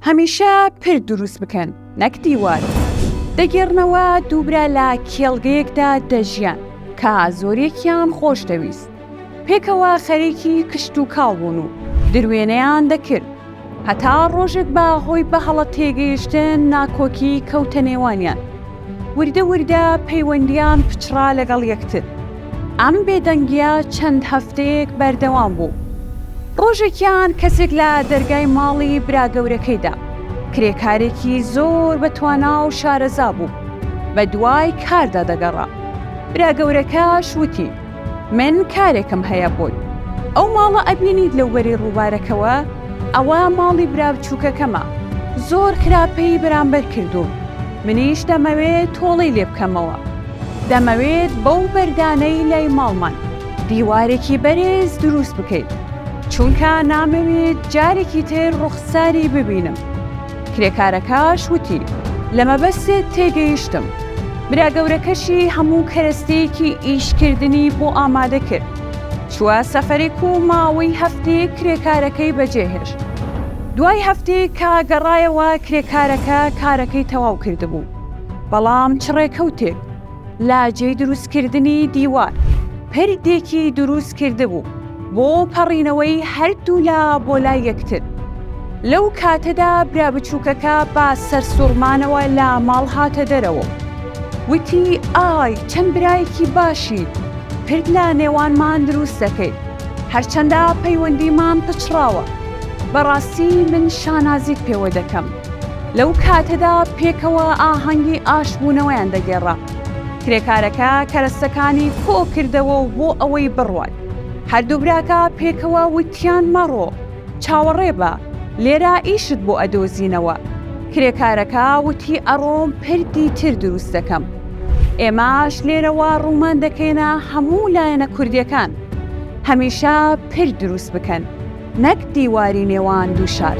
هەمیشە پر دروست بکەن نەک دیوار. دەگەڕنەوە دووبرا لە کێڵگەیەکدا دەژیان کە زۆرێکیان خۆش دەویست. پێکەوە خەریکی کشت و کاڵ بوون و دروێنەیان دەکرد هەتا ڕۆژێک بە هۆی بەهەڵە تێگەیشتن ناکۆکی کەوتە نێوانیان. وردە وردە پەیوەندیان پچڕا لەگەڵ یەکتر. ئەم بێدەنگیە چەند هەفتەیەک بەردەوام بوو. ڕۆژێکیان کەسێک لە دەرگای ماڵی براگەورەکەیدا کرێکارێکی زۆر بەتوانا و شارەزا بوو بە دوای کاردا دەگەڕا. براگەورەکەش وتی: من کارێکم هەیە بۆت. ئەو ماڵە ئەبینیت لەو بەری ڕووبارەکەوە؟ ئەوە ماڵی برا بچووکەکەمە. زۆر خراپەی بەرامبەر کردوم. منیش دەمەوێت تۆڵەی لێ بکەمەوە. دەمەوێت بەو بەردانەی لای ماڵمان دیوارێکی بەرز دروست بکەیت، چونکە نامەوێت جارێکی تر ڕوخساری ببینم. کرێکارەکەش وتی: لە مەبەستت تێگەیشتم. براگەورەکەشی هەموو کەرەستەیەکی ئیشکردنی بۆ ئامادە کرد. چووە سەفەرێک و ماوەی هەفتەیەک کرێکارەکەی بەجێهێشت. دوای هەفتەیەک کە گەڕایەوە کرێکارەکە کارەکەی تەواو کردبوو، بەڵام چڕێکەوتێک لە جێی دروستکردنی دیوار پەردێکی دروست کردبوو بۆ پەڕینەوەی هەردوو لە بۆ لای یەکتر. لەو کاتەدا برا بچووکەکە بە سەرسوڕمانەوە لە ماڵ هاتە دەرەوە. وتی: ئای چەند برایەکی باشی، پرد لە نێوانمان دروست دەکەیت، هەرچەندە پەیوەندیمان پچڕاوە. بەڕاستی من شانازیت پێوە دەکەم. لەو کاتەدا پێکەوە ئاهەنگی ئاشبوونەوەیان دەگێڕا. کرێکارەکە کەرەستەکانی کۆ کردەوە و بۆ ئەوەی بڕوات. هەردوو براکە پێکەوە وتیان: مەڕۆ، چاوەڕێ بە، لێرە ئیشت بۆ ئەدۆزینەوە. کرێکارەکە وتی: ئەڕۆم پردی تر دروست دەکەم. ئێمەش لێرەوە ڕوومان دەکەینە هەموو لایەنە کوردیەکان هەمیشە پر دروست بکەن، نەک دیواری نێوان دوو شار.